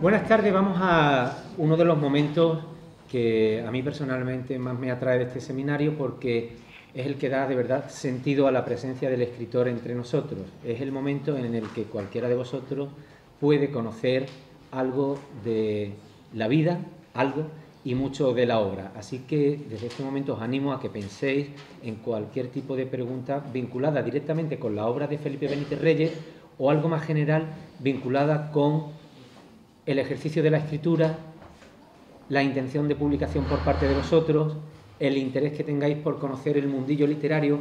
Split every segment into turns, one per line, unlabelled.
Buenas tardes, vamos a uno de los momentos que a mí personalmente más me atrae de este seminario porque es el que da de verdad sentido a la presencia del escritor entre nosotros. Es el momento en el que cualquiera de vosotros puede conocer algo de la vida, algo y mucho de la obra. Así que desde este momento os animo a que penséis en cualquier tipo de pregunta vinculada directamente con la obra de Felipe Benítez Reyes o algo más general vinculada con el ejercicio de la escritura, la intención de publicación por parte de vosotros, el interés que tengáis por conocer el mundillo literario,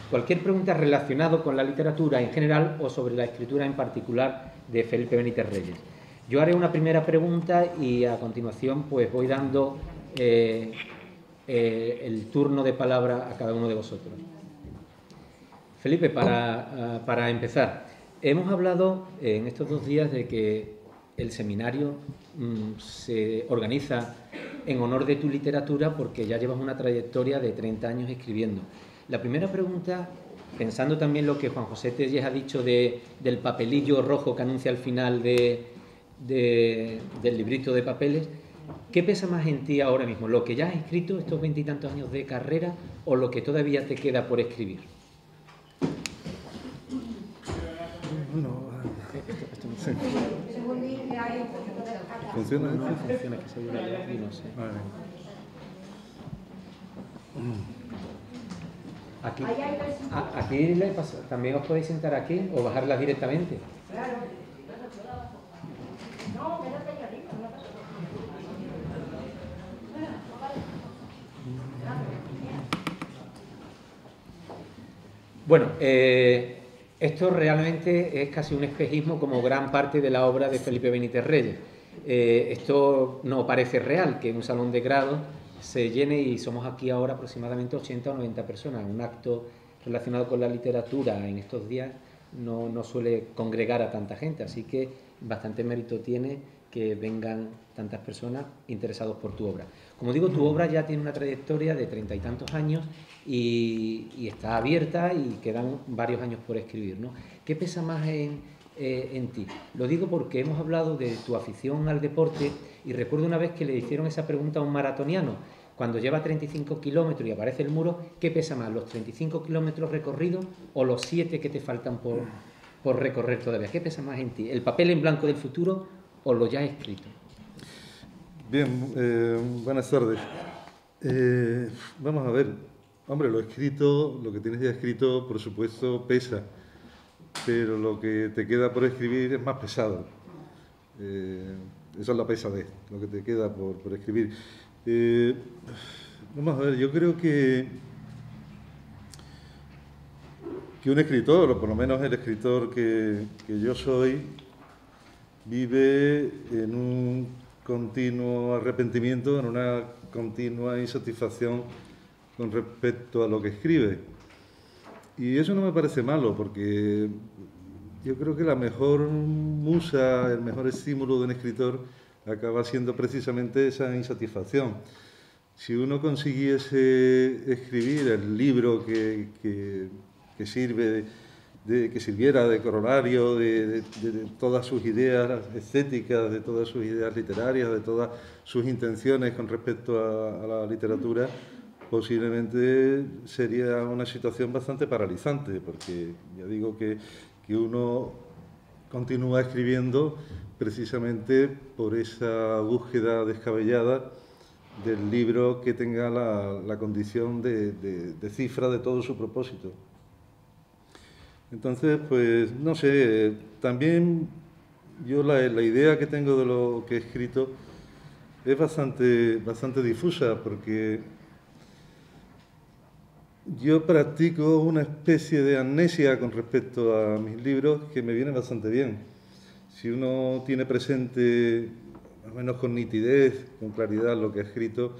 cualquier pregunta relacionada con la literatura en general o sobre la escritura en particular de Felipe Benítez Reyes. Yo haré una primera pregunta y a continuación pues voy dando el turno de palabra a cada uno de vosotros. Felipe, para empezar, hemos hablado en estos 2 días de que el seminario se organiza en honor de tu literatura porque ya llevas una trayectoria de 30 años escribiendo. La primera pregunta, pensando también lo que Juan José Telles ha dicho del papelillo rojo que anuncia al final del librito de papeles, ¿qué pesa más en ti ahora mismo? ¿Lo que ya has escrito estos 20 y tantos años de carrera o lo que todavía te queda por escribir?
Esto no sé. ¿Funciona?
No funciona, que se ayuda y no sé.
Vale.
Aquí también os podéis sentar aquí o bajarlas directamente. Bueno, esto realmente es casi un espejismo como gran parte de la obra de Felipe Benítez Reyes. Esto no parece real, que un salón de grado se llene y somos aquí ahora aproximadamente 80 o 90 personas. Un acto relacionado con la literatura en estos días no suele congregar a tanta gente, así que bastante mérito tiene que vengan tantas personas interesados por tu obra. Como digo, tu obra ya tiene una trayectoria de 30 y tantos años y está abierta y quedan varios años por escribir, ¿no? ¿Qué pesa más en ti? Lo digo porque hemos hablado de tu afición al deporte y recuerdo una vez que le hicieron esa pregunta a un maratoniano. Cuando lleva 35 kilómetros y aparece el muro, ¿qué pesa más, los 35 kilómetros recorridos o los 7 que te faltan por recorrer todavía? ¿Qué pesa más en ti? ¿El papel en blanco del futuro o lo ya escrito?
Bien, buenas tardes. Vamos a ver. Hombre, lo escrito, lo que tienes ya escrito, por supuesto, pesa, pero lo que te queda por escribir es más pesado. Eso es la pesadez, lo que te queda por escribir. Vamos a ver, yo creo que un escritor, o por lo menos el escritor que yo soy, vive en un continuo arrepentimiento, en una continua insatisfacción con respecto a lo que escribe. Y eso no me parece malo, porque yo creo que la mejor musa, el mejor estímulo de un escritor acaba siendo precisamente esa insatisfacción. Si uno consiguiese escribir el libro que sirviera de corolario de todas sus ideas estéticas, de todas sus ideas literarias, de todas sus intenciones con respecto a la literatura, posiblemente sería una situación bastante paralizante, porque ya digo que uno continúa escribiendo precisamente por esa búsqueda descabellada del libro que tenga la condición de cifra de todo su propósito. Entonces, pues, no sé, también yo la idea que tengo de lo que he escrito es bastante difusa, porque yo practico una especie de amnesia con respecto a mis libros que me viene bastante bien. Si uno tiene presente, más o menos con nitidez, con claridad, lo que ha escrito,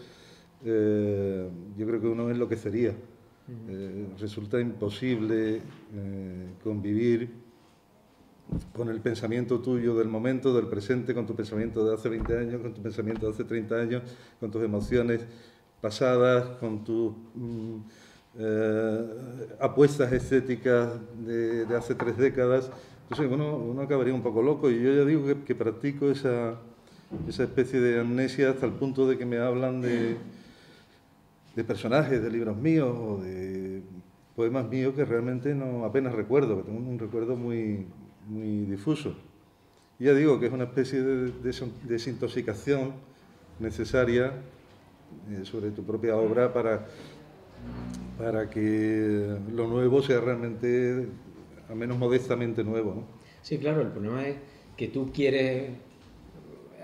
yo creo que uno enloquecería. Resulta imposible convivir con el pensamiento tuyo del momento, del presente, con tu pensamiento de hace 20 años, con tu pensamiento de hace 30 años, con tus emociones pasadas, con tus apuestas estéticas de hace 3 décadas. Entonces uno acabaría un poco loco, y yo ya digo que practico esa esa especie de amnesia hasta el punto de que me hablan de personajes de libros míos o de poemas míos que realmente no apenas recuerdo, que tengo un recuerdo muy, muy difuso. Y ya digo que es una especie de desintoxicación necesaria sobre tu propia obra para que lo nuevo sea realmente, al menos modestamente nuevo, ¿no?
Sí, claro, el problema es que tú quieres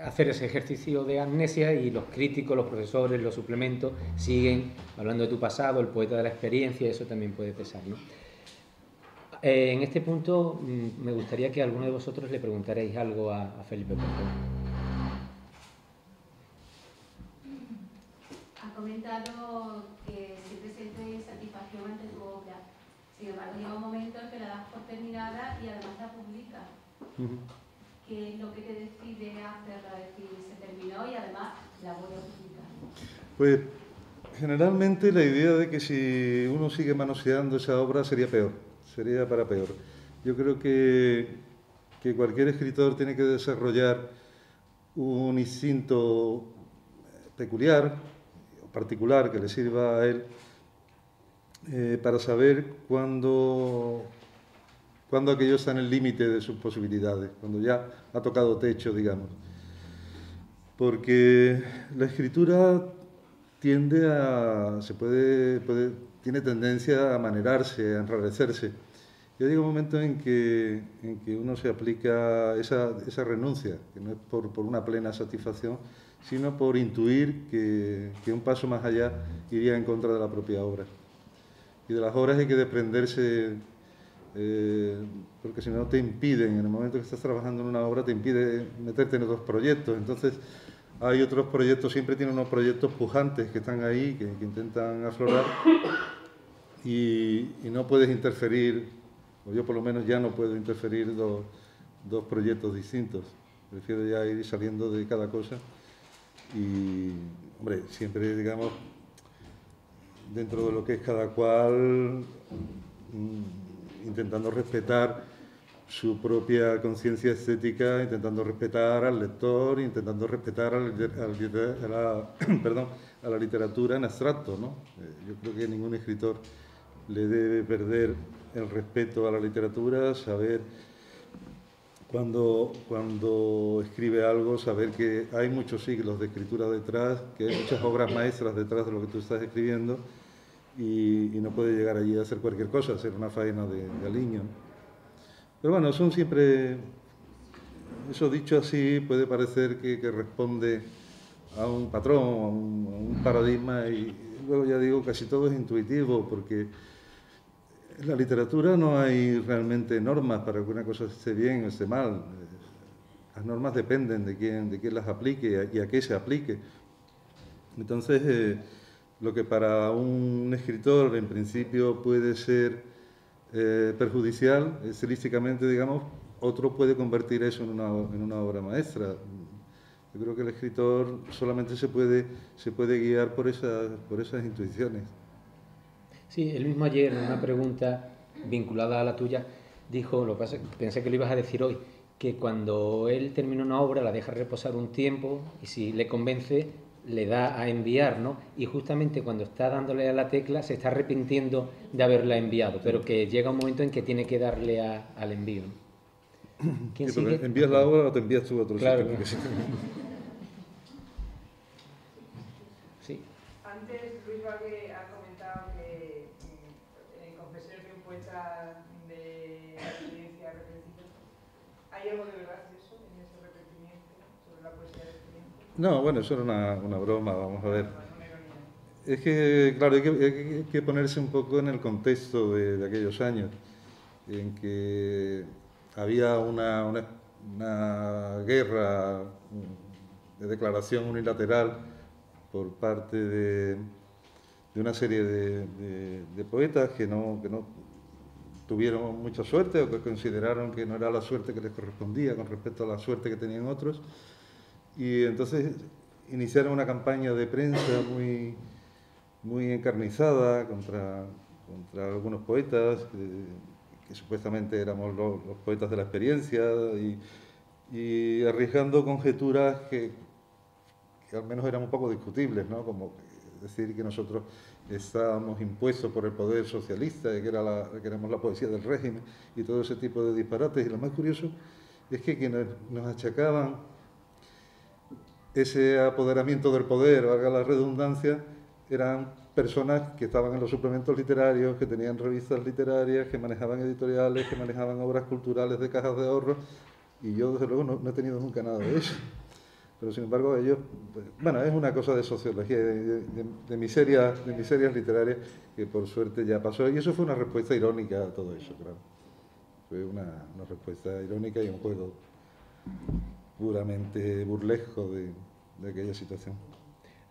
hacer ese ejercicio de amnesia y los críticos, los profesores, los suplementos siguen hablando de tu pasado, el poeta de la experiencia, eso también puede pesar, ¿no? En este punto me gustaría que alguno de vosotros le preguntarais algo a Felipe, por favor.
Ha comentado que siempre sientes satisfacción ante tu obra. Sin embargo, llega un momento en que la das por terminada y además la publicas. ¿Qué es lo que te decide hacerla? Es decir, se terminó y además la voy a publicar.
Pues generalmente la idea de que si uno sigue manoseando esa obra sería peor, sería para peor. Yo creo que cualquier escritor tiene que desarrollar un instinto peculiar, particular, que le sirva a él para saber cuándo aquello está en el límite de sus posibilidades, cuando ya ha tocado techo, digamos. Porque la escritura tiende tiene tendencia a amanerarse, a enrarecerse. Ya llega un momento en que uno se aplica esa renuncia, que no es por una plena satisfacción, sino por intuir que un paso más allá iría en contra de la propia obra. Y de las obras hay que desprenderse, porque si no te impiden, en el momento que estás trabajando en una obra, te impide meterte en otros proyectos. Entonces, hay otros proyectos, siempre tienen unos proyectos pujantes que están ahí, que intentan aflorar, y no puedes interferir, o yo por lo menos ya no puedo interferir dos proyectos distintos. Prefiero ya ir saliendo de cada cosa y, hombre, siempre, digamos, dentro de lo que es cada cual, intentando respetar su propia conciencia estética, intentando respetar al lector, intentando respetar a la literatura en abstracto, ¿no? Yo creo que ningún escritor le debe perder el respeto a la literatura, saber cuando escribe algo, saber que hay muchos siglos de escritura detrás, que hay muchas obras maestras detrás de lo que tú estás escribiendo y no puede llegar allí a hacer cualquier cosa, hacer una faena de aliño. Pero bueno, son siempre, eso dicho así puede parecer que responde a un patrón, a un paradigma, y luego ya digo, casi todo es intuitivo, porque en la literatura no hay realmente normas para que una cosa esté bien o esté mal. Las normas dependen de quién las aplique y a qué se aplique. Entonces, lo que para un escritor en principio puede ser perjudicial, estilísticamente, digamos, otro puede convertir eso en una obra maestra. Yo creo que el escritor solamente se puede guiar por esas intuiciones.
Sí, él mismo ayer, en una pregunta vinculada a la tuya, dijo, lo que pasa, pensé que lo ibas a decir hoy, que cuando él termina una obra la deja reposar un tiempo y si le convence le da a enviar, ¿no? Y justamente cuando está dándole a la tecla se está arrepintiendo de haberla enviado, pero que llega un momento en que tiene que darle al envío, ¿no? ¿Quién
sí,
sigue?
¿Envías la obra o te envías tú a otro
claro,
sitio?
Claro. Sí.
Antes Luis Vague ha comentado que en Confesiones de un poeta de experiencia arrepentida, ¿hay algo de verdad de eso, en ese arrepentimiento, sobre la poesía de experiencia?
No, bueno, eso era una broma, vamos a ver. Es que, claro, hay que ponerse un poco en el contexto de aquellos años, en que había una guerra de declaración unilateral por parte de una serie de poetas que no tuvieron mucha suerte o que consideraron que no era la suerte que les correspondía con respecto a la suerte que tenían otros. Y entonces iniciaron una campaña de prensa muy encarnizada contra algunos poetas que supuestamente éramos los poetas de la experiencia, y arriesgando conjeturas que al menos eran un poco discutibles, ¿no? Como decir que nosotros estábamos impuestos por el poder socialista, que éramos la poesía del régimen y todo ese tipo de disparates. Y lo más curioso es que quienes nos achacaban ese apoderamiento del poder, valga la redundancia, eran personas que estaban en los suplementos literarios, que tenían revistas literarias, que manejaban editoriales, que manejaban obras culturales de cajas de ahorro, y yo desde luego no he tenido nunca nada de eso. Pero sin embargo ellos, pues, bueno, es una cosa de sociología, de miserias literarias que por suerte ya pasó, y eso fue una respuesta irónica a todo eso, claro. Fue una respuesta irónica y un juego puramente burlesco de aquella situación.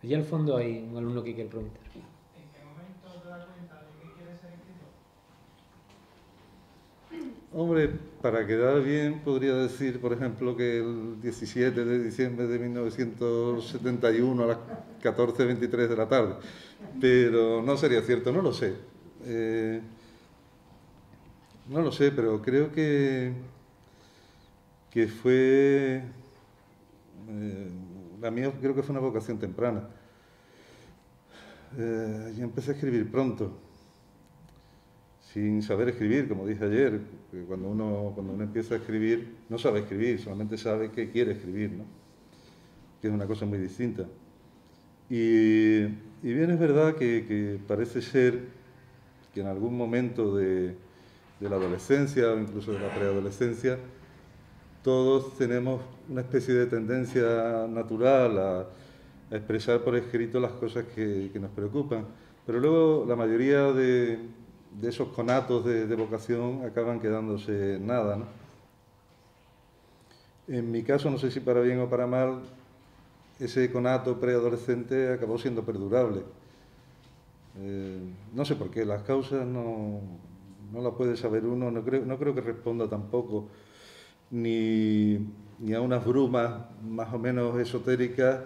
Allí al fondo hay un alumno que quiere preguntar.
¿En qué momento te das cuenta de que quieres ser escritor?
Hombre, para quedar bien podría decir, por ejemplo, que el 17 de diciembre de 1971 a las 14:23 de la tarde, pero no sería cierto, no lo sé. No lo sé, pero creo que fue... la mía creo que fue una vocación temprana. Yo empecé a escribir pronto, sin saber escribir, como dije ayer, que cuando uno empieza a escribir no sabe escribir, solamente sabe que quiere escribir, ¿no? Que es una cosa muy distinta. Y bien es verdad que parece ser que en algún momento de la adolescencia o incluso de la preadolescencia todos tenemos una especie de tendencia natural a expresar por escrito las cosas que nos preocupan, pero luego la mayoría de esos conatos de vocación acaban quedándose en nada, ¿no? En mi caso, no sé si para bien o para mal, ese conato preadolescente acabó siendo perdurable. No sé por qué, las causas no las puede saber uno, no creo que responda tampoco ni a unas brumas más o menos esotéricas,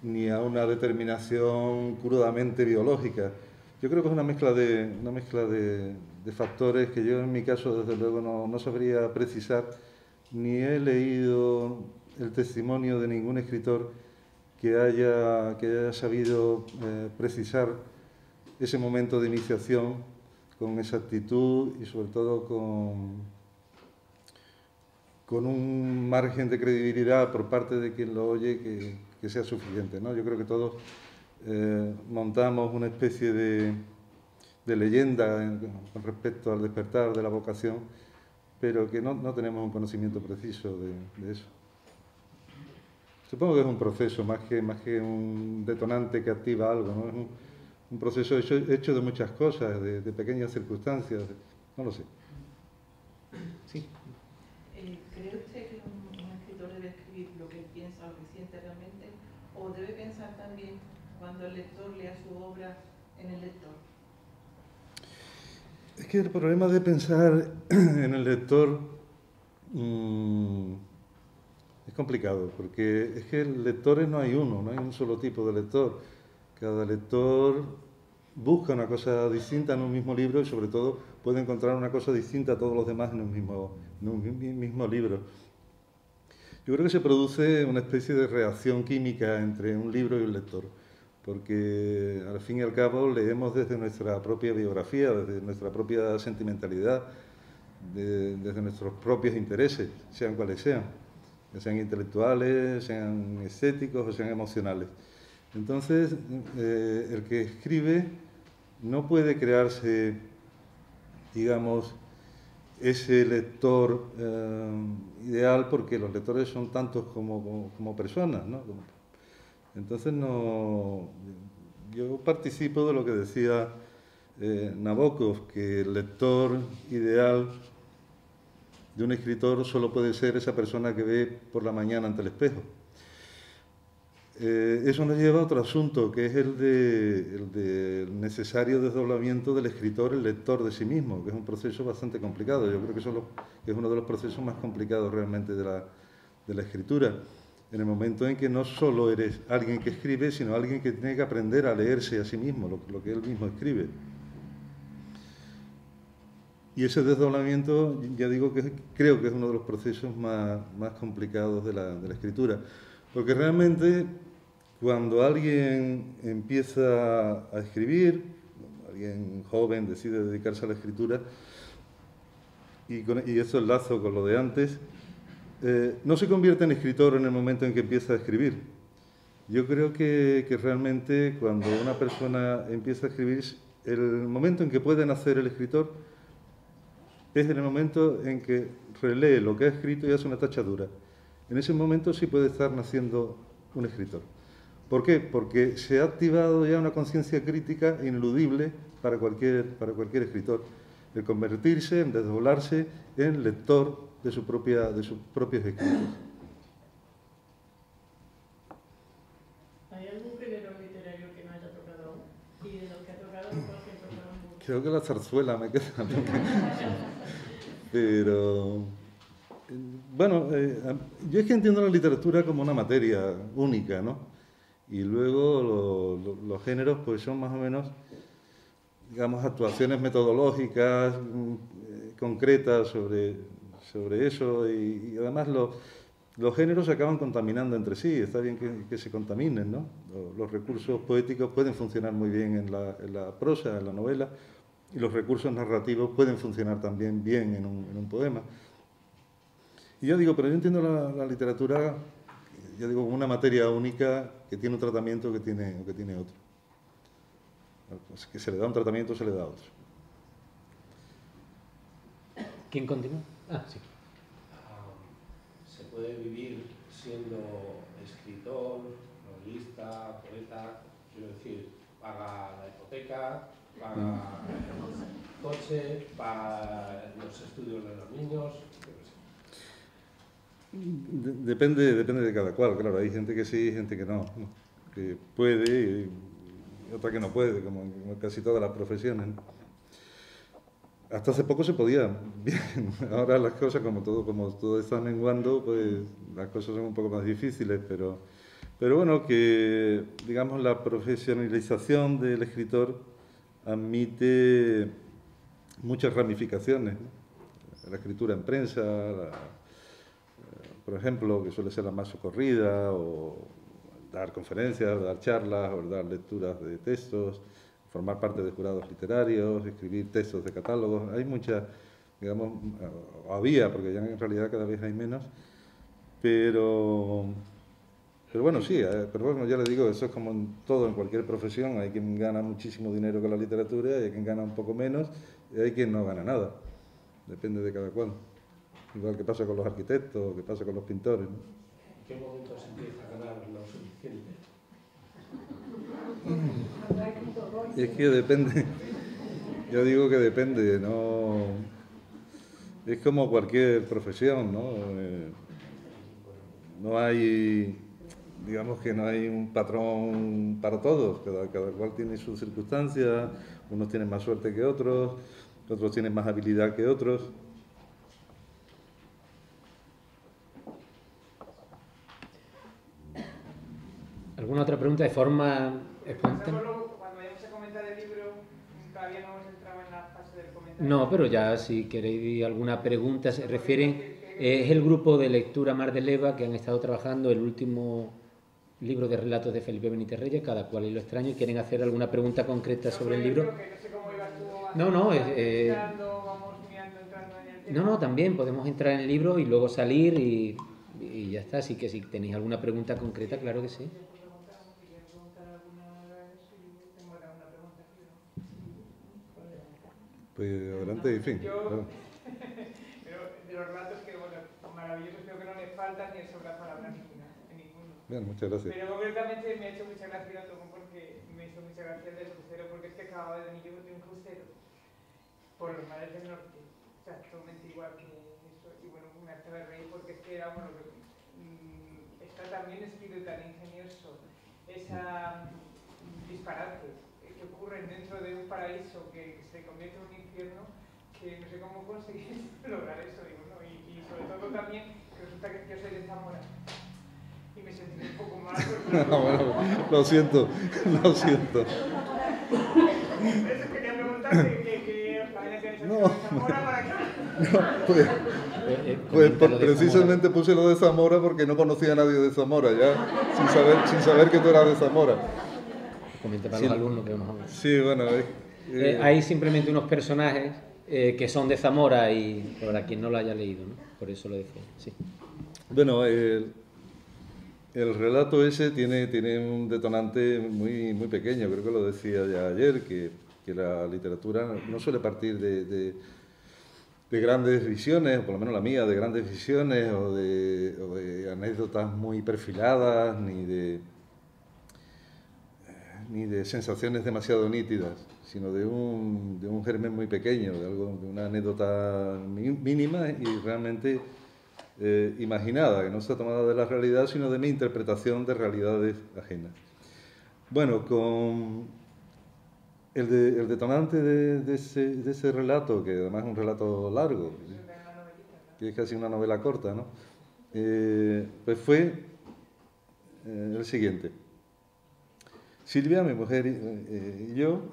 ni a una determinación crudamente biológica. Yo creo que es una mezcla de factores que yo en mi caso desde luego no sabría precisar, ni he leído el testimonio de ningún escritor que haya sabido precisar ese momento de iniciación con exactitud y sobre todo con un margen de credibilidad por parte de quien lo oye que sea suficiente, ¿no? Yo creo que todos montamos una especie de leyenda con respecto al despertar de la vocación, pero que no tenemos un conocimiento preciso de eso. Supongo que es un proceso más que un detonante que activa algo, ¿no? Es un proceso hecho de muchas cosas, de pequeñas circunstancias, no lo sé.
Sí.
¿Cree usted que un escritor debe escribir lo que piensa o que siente realmente, o debe pensar también cuando el lector lea su obra en el lector?
Es que el problema de pensar en el lector es complicado, porque es que lectores no hay uno, no hay un solo tipo de lector. Cada lector busca una cosa distinta en un mismo libro y sobre todo puede encontrar una cosa distinta a todos los demás en un mismo libro. Yo creo que se produce una especie de reacción química entre un libro y un lector, porque al fin y al cabo leemos desde nuestra propia biografía, desde nuestra propia sentimentalidad, desde nuestros propios intereses, sean cuales sean, ya sean intelectuales, sean estéticos o sean emocionales. Entonces, el que escribe no puede crearse, digamos, ese lector ideal, porque los lectores son tantos como personas, ¿no? Entonces, yo participo de lo que decía Nabokov, que el lector ideal de un escritor solo puede ser esa persona que ve por la mañana ante el espejo. Eso nos lleva a otro asunto, que es el del necesario desdoblamiento del escritor, el lector de sí mismo, que es un proceso bastante complicado. Yo creo que es uno de los procesos más complicados realmente de la escritura, en el momento en que no solo eres alguien que escribe, sino alguien que tiene que aprender a leerse a sí mismo, lo que él mismo escribe. Y ese desdoblamiento, ya digo que creo que es uno de los procesos más complicados de la escritura. Porque realmente cuando alguien empieza a escribir, alguien joven decide dedicarse a la escritura, y eso enlazo con lo de antes, no se convierte en escritor en el momento en que empieza a escribir. Yo creo que realmente cuando una persona empieza a escribir, el momento en que puede nacer el escritor es en el momento en que relee lo que ha escrito y hace una tachadura. En ese momento sí puede estar naciendo un escritor. ¿Por qué? Porque se ha activado ya una conciencia crítica ineludible para cualquier escritor. El convertirse, en desdoblarse en lector de sus propios escritos.
¿Hay algún género literario que no haya tocado aún? Y de los que ha tocado, ¿cuál siempre fueron muchos?
Creo que la zarzuela me queda. Pero, bueno, yo es que entiendo la literatura como una materia única, ¿no? Y luego los géneros pues son más o menos, digamos, actuaciones metodológicas concretas sobre eso, y además los géneros se acaban contaminando entre sí. Está bien que se contaminen, ¿no? Los recursos poéticos pueden funcionar muy bien en la prosa, en la novela, y los recursos narrativos pueden funcionar también bien en un poema. Y yo digo, pero yo entiendo la literatura, yo digo, como una materia única que tiene un tratamiento que tiene otro. Pues que se le da un tratamiento, se le da otro.
¿Quién continúa? Ah, sí.
Se puede vivir siendo escritor, novelista, poeta, quiero decir, paga la hipoteca, paga el coche, paga los estudios de los niños, yo qué sé.
Depende de cada cual, claro. Hay gente que sí, gente que no, que puede y otra que no puede, como en casi todas las profesiones, ¿no? Hasta hace poco se podía bien. Ahora las cosas, como todo está menguando, pues las cosas son un poco más difíciles, pero bueno, que digamos la profesionalización del escritor admite muchas ramificaciones, ¿no? La escritura en prensa, por ejemplo, que suele ser la más socorrida, o dar conferencias, dar charlas, o dar lecturas de textos, formar parte de jurados literarios, escribir textos de catálogos. Hay muchas, digamos, había, porque ya en realidad cada vez hay menos, pero bueno, sí, pero bueno, ya le digo, eso es como en todo, en cualquier profesión. Hay quien gana muchísimo dinero con la literatura, y hay quien gana un poco menos, y hay quien no gana nada. Depende de cada cual. Igual que pasa con los arquitectos, que pasa con los pintores, ¿no?
¿En qué momento se empieza a ganar lo suficiente?
Es que depende, yo digo que depende, ¿no? Es como cualquier profesión, ¿no? No hay, digamos que no hay un patrón para todos, cada cual tiene sus circunstancias, unos tienen más suerte que otros tienen más habilidad que otros.
¿Alguna otra pregunta de forma espontánea?
Cuando vayamos a comentar el libro, todavía no hemos entrado en la fase del comentario.
No, pero ya si queréis alguna pregunta, se refieren, es el grupo de lectura Mar de Leva que han estado trabajando el último libro de relatos de Felipe Benítez Reyes, Cada cual y lo extraño, y quieren hacer alguna pregunta concreta sobre el libro. No, también podemos entrar en el libro y luego salir y ya está. Así que si tenéis alguna pregunta concreta, claro que sí.
Pues adelante, en fin.
Pero de los relatos que, bueno, maravillosos, creo que no les falta ni sobra palabra ninguna, en ninguno.
Bien, muchas gracias.
Pero concretamente me ha hecho mucha gracia porque me hizo mucha gracia el del crucero, porque es que acababa de venir yo de un crucero por los mares del norte, exactamente igual que eso, y bueno, me hace reír porque es que era, bueno, está tan bien escrito y tan ingenioso esa disparates que ocurren dentro de un paraíso que se convierte en un infierno, que no sé cómo conseguir lograr eso, digo, ¿no? Y sobre todo también que resulta que yo soy de Zamora y me sentí un poco mal porque...
No, bueno, lo siento.
Por eso quería preguntarte que os parece que soy de Zamora para
Pues precisamente puse lo de Zamora porque no conocía a nadie de Zamora, ya, sin saber que tú eras de Zamora.
Comenta para
Sí.
los alumnos que vamos a ver.
Sí, bueno,
Hay simplemente unos personajes que son de Zamora y para quien no lo haya leído, ¿no? Por eso lo decía, sí.
bueno, el relato ese tiene un detonante muy, muy pequeño, creo que lo decía ya ayer, que la literatura no suele partir de grandes visiones, o por lo menos la mía, de grandes visiones o de anécdotas muy perfiladas, ni de sensaciones demasiado nítidas, sino de un germen muy pequeño, de una anécdota mínima y realmente imaginada, que no está tomada de la realidad, sino de mi interpretación de realidades ajenas. Bueno, con el detonante de ese relato, que además es un relato largo, que es casi una novela corta, ¿no? Pues fue el siguiente. Silvia, mi mujer y yo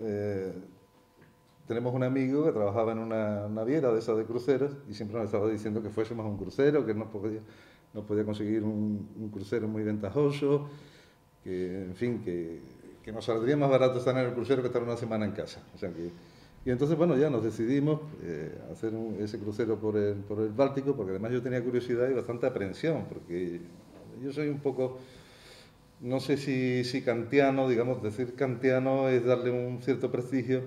tenemos un amigo que trabajaba en una naviera de esas de cruceros y siempre nos estaba diciendo que fuésemos a un crucero, que nos podía conseguir un crucero muy ventajoso, que, en fin, que nos saldría más barato estar en el crucero que estar una semana en casa. O sea y entonces, bueno, ya nos decidimos hacer ese crucero por el Báltico, porque además yo tenía curiosidad y bastante aprensión, porque yo soy un poco, no sé si kantiano, digamos, decir kantiano es darle un cierto prestigio,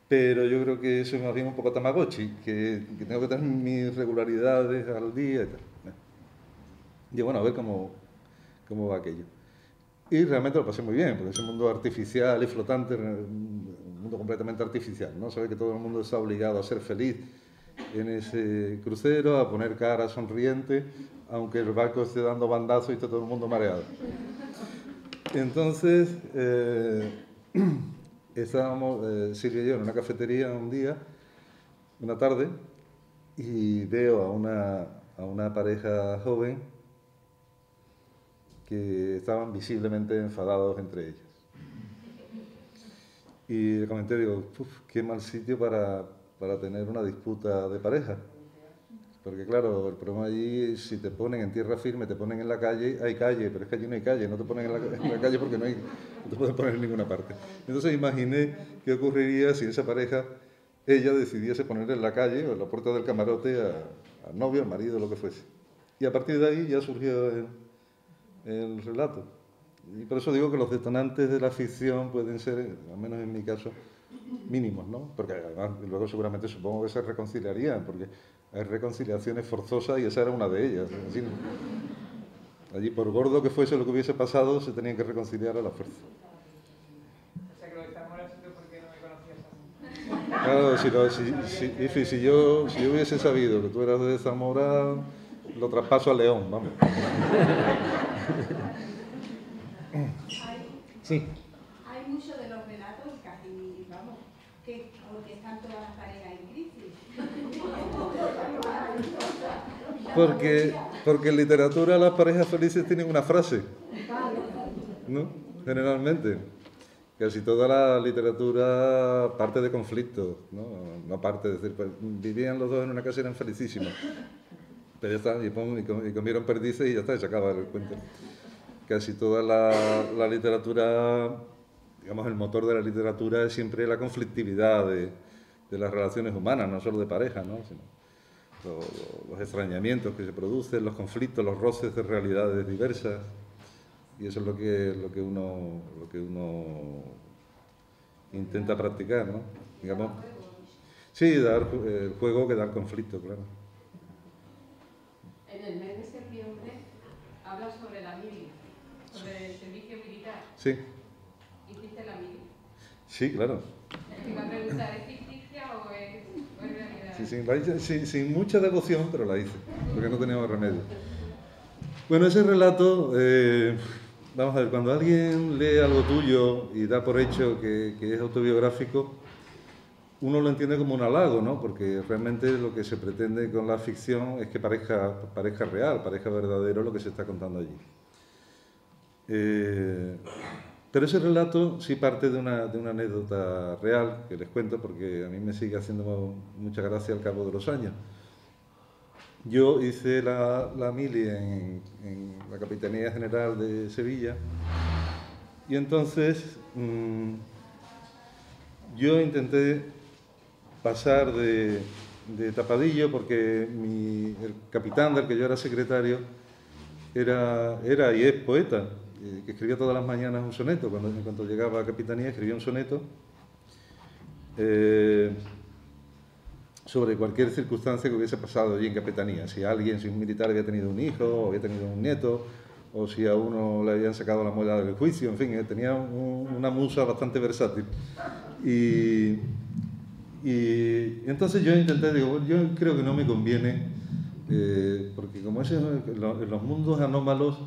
pero yo creo que soy más bien un poco tamagotchi, que tengo que tener mis regularidades al día y tal. Y bueno, a ver cómo va aquello. Y realmente lo pasé muy bien, porque es un mundo artificial y flotante, un mundo completamente artificial, ¿no? Sabe que todo el mundo está obligado a ser feliz en ese crucero, a poner cara sonriente, aunque el barco esté dando bandazos y esté todo el mundo mareado. Entonces, estábamos Silvia y yo en una cafetería un día, una tarde, y veo a una pareja joven que estaban visiblemente enfadados entre ellos. Y le comenté, digo, qué mal sitio para tener una disputa de pareja. Porque claro, el problema allí, si te ponen en tierra firme, te ponen en la calle, hay calle, pero es que allí no hay calle, no te ponen en la calle porque no te pueden poner en ninguna parte. Entonces imaginé qué ocurriría si esa pareja, ella decidiese poner en la calle o en la puerta del camarote al novio, al marido, lo que fuese. Y a partir de ahí ya surgió el relato. Y por eso digo que los detonantes de la ficción pueden ser, al menos en mi caso, mínimos, ¿no? Porque además, luego seguramente supongo que se reconciliarían, porque hay reconciliaciones forzosas y esa era una de ellas. Es decir, allí, por gordo que fuese lo que hubiese pasado, se tenían que reconciliar a la fuerza.
O sea que lo de Zamora ha sido porque no me conocías así.
Claro, si yo hubiese sabido que tú eras de Zamora, lo traspaso a León, vamos.
Sí.
Hay muchos de los relatos, casi, vamos, porque están todas las parejas en crisis.
Porque en literatura las parejas felices tienen una frase, ¿no? Generalmente. Casi toda la literatura parte de conflictos, ¿no? No parte de decir, pues, vivían los dos en una casa y eran felicísimos. Pero ya está, y comieron perdices y ya está, y se acaba el cuento. Casi toda la literatura, digamos, el motor de la literatura es siempre la conflictividad de las relaciones humanas, no solo de pareja, ¿no? Sino los extrañamientos que se producen, los conflictos, los roces de realidades diversas. Y eso es lo que uno intenta practicar, ¿no? Digamos, sí, dar el juego que da el conflicto, claro.
En el mes de septiembre habla sobre la mili, sobre el servicio militar.
Sí.
¿Hiciste la mili?
Sí, claro.
Te iba a preguntar, ¿es ficticia o es realidad?
Sí, la hice sin mucha devoción, pero la hice, porque no teníamos remedio. Bueno, ese relato, vamos a ver, cuando alguien lee algo tuyo y da por hecho que es autobiográfico, uno lo entiende como un halago, ¿no? Porque realmente lo que se pretende con la ficción es que parezca real, parezca verdadero lo que se está contando allí. Pero ese relato sí parte de una anécdota real, que les cuento porque a mí me sigue haciendo mucha gracia al cabo de los años. Yo hice la mili en la Capitanía General de Sevilla y entonces yo intenté pasar de tapadillo porque el capitán del que yo era secretario era y es poeta, que escribía todas las mañanas un soneto. En cuanto llegaba a Capitanía escribía un soneto sobre cualquier circunstancia que hubiese pasado allí en Capitanía. Si un militar había tenido un hijo, o había tenido un nieto, o si a uno le habían sacado la muela del juicio, en fin, tenía una musa bastante versátil. Y entonces yo intenté, digo, yo creo que no me conviene, porque como en los mundos anómalos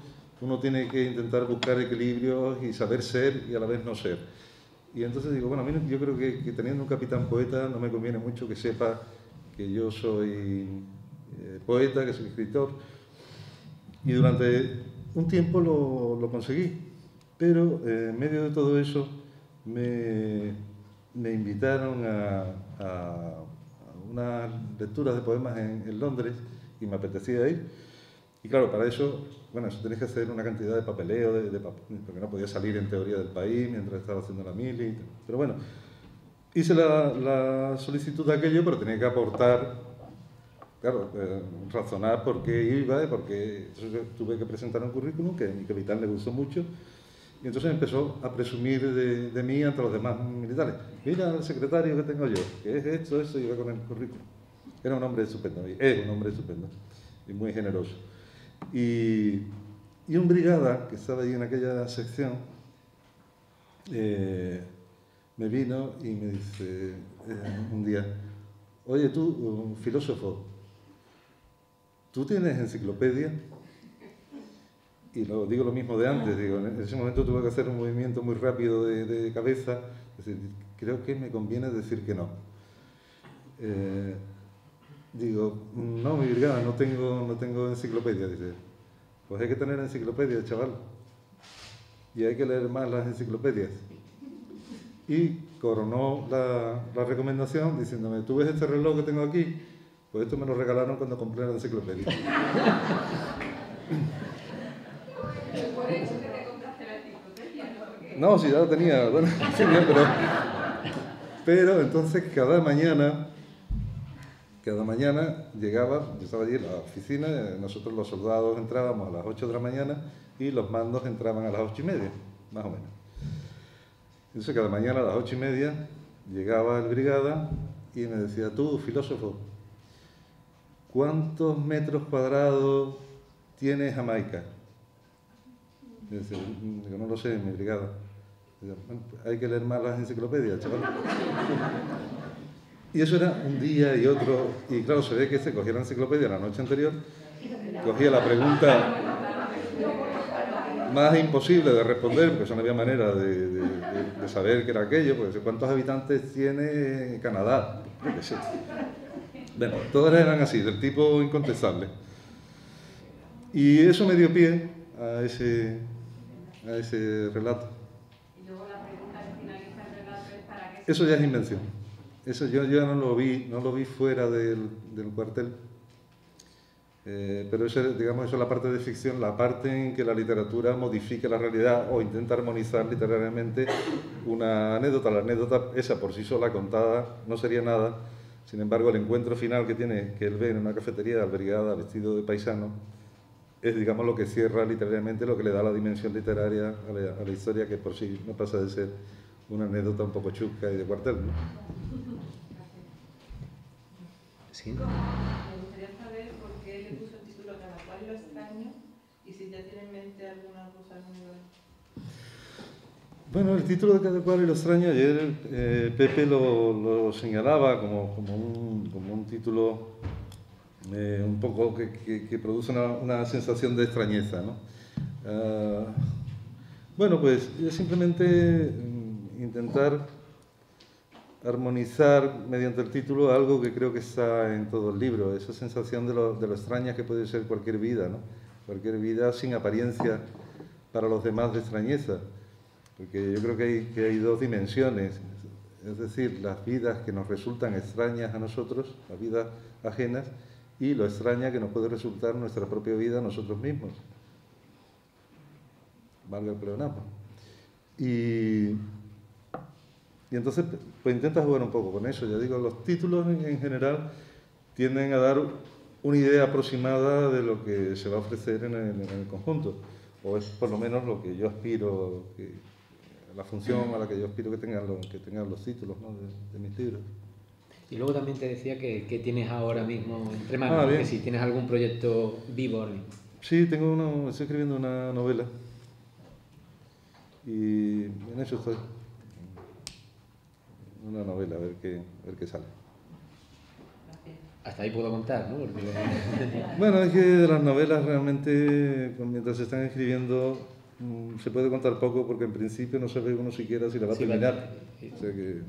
uno tiene que intentar buscar equilibrios y saber ser y a la vez no ser. Y entonces digo, bueno, a mí yo creo que teniendo un capitán poeta no me conviene mucho que sepa que yo soy poeta, que soy escritor. Y durante un tiempo lo conseguí, pero en medio de todo eso me invitaron a unas lecturas de poemas en Londres y me apetecía ir. Y claro, para eso, bueno, eso tenés que hacer una cantidad de papeleo, porque no podía salir en teoría del país mientras estaba haciendo la mili. Pero bueno, hice la solicitud de aquello, pero tenía que aportar, claro, razonar por qué iba, porque tuve que presentar un currículum que a mi capitán le gustó mucho. Y entonces empezó a presumir de mí ante los demás militares. Mira el secretario que tengo yo, que es esto, y iba con el currículum. Era un hombre estupendo, es un hombre estupendo y muy generoso. Y un brigada que estaba ahí en aquella sección me vino y me dice un día, oye tú, un filósofo, ¿tú tienes enciclopedia? Y digo lo mismo de antes, digo, en ese momento tuve que hacer un movimiento muy rápido de cabeza, es decir, creo que me conviene decir que no. Digo, no, mi brigada, no tengo enciclopedia. Dice, pues hay que tener enciclopedia, chaval. Y hay que leer más las enciclopedias. Y coronó la recomendación diciéndome, ¿tú ves este reloj que tengo aquí? Pues esto me lo regalaron cuando compré la enciclopedia.
Por eso que te compraste la enciclopedia, ¿no? Porque...
No, sí, ya lo tenía, bueno, sí, bien, pero entonces cada mañana llegaba, yo estaba allí en la oficina, nosotros los soldados entrábamos a las 8 de la mañana y los mandos entraban a las 8:30, más o menos. Entonces cada mañana a las 8:30 llegaba el brigada y me decía, tú, filósofo, ¿cuántos metros cuadrados tiene Jamaica? Y decía, no lo sé, mi brigada. Decía, bueno, hay que leer más las enciclopedias, chaval. Y eso era un día y otro, y claro, se ve que se cogía la enciclopedia la noche anterior, cogía la pregunta más imposible de responder, porque eso no había manera de saber qué era aquello, porque ¿cuántos habitantes tiene Canadá? Bueno, todas eran así, del tipo incontestable. Y eso me dio pie a ese relato.
Y luego la pregunta que finaliza el relato es ¿para qué?
Eso ya es invención. Eso yo no lo vi fuera del cuartel. Pero eso, digamos, eso es la parte de ficción, la parte en que la literatura modifica la realidad o intenta armonizar literariamente una anécdota. La anécdota esa por sí sola contada no sería nada. Sin embargo, el encuentro final que él ve en una cafetería de brigada vestido de paisano es, digamos, lo que cierra literariamente, lo que le da la dimensión literaria a la historia, que por sí no pasa de ser una anécdota un poco chusca y de cuartel, ¿no?
Sí.
Me gustaría saber por qué le puso el título a Cada cual lo extraño y si ya tiene en mente alguna cosa nueva.
Bueno, el título de Cada cual lo extraño, ayer Pepe lo señalaba como un título un poco que produce una sensación de extrañeza, ¿no? Bueno, pues es simplemente intentar armonizar mediante el título algo que creo que está en todo el libro, esa sensación de lo extraña que puede ser cualquier vida, ¿no? Cualquier vida sin apariencia para los demás de extrañeza. Porque yo creo que hay dos dimensiones, es decir, las vidas que nos resultan extrañas a nosotros, las vidas ajenas, y lo extraña que nos puede resultar nuestra propia vida a nosotros mismos. Valga el pleonasmo. Y entonces, pues intenta jugar un poco con eso. Ya digo, los títulos en general tienden a dar una idea aproximada de lo que se va a ofrecer en el conjunto. O es por lo menos lo que yo aspiro, la función a la que yo aspiro que tengan los títulos, ¿no?, de mis libros.
Y luego también te decía que tienes ahora mismo entre manos, que si tienes algún proyecto vivo ahora mismo.
Sí, estoy escribiendo una novela. Y en eso estoy. Una novela, a ver qué sale.
Hasta ahí puedo contar, ¿no? Porque
Bueno, es que de las novelas realmente, mientras se están escribiendo, se puede contar poco porque en principio no sabe uno siquiera si la va a terminar. O sea que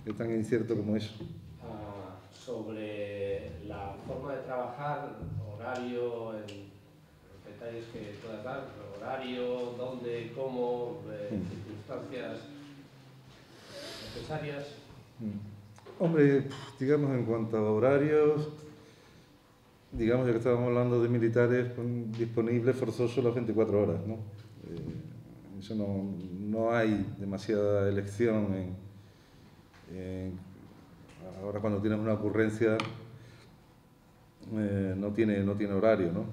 es tan incierto como eso.
Sobre la forma de trabajar, horario, en los detalles que puedas dar, horario, dónde, cómo, circunstancias necesarias.
Hombre, digamos en cuanto a horarios, digamos ya que estábamos hablando de militares, disponibles forzosos las 24 horas, ¿no? Eso no hay demasiada elección ahora cuando tienes una ocurrencia no tiene horario, ¿no?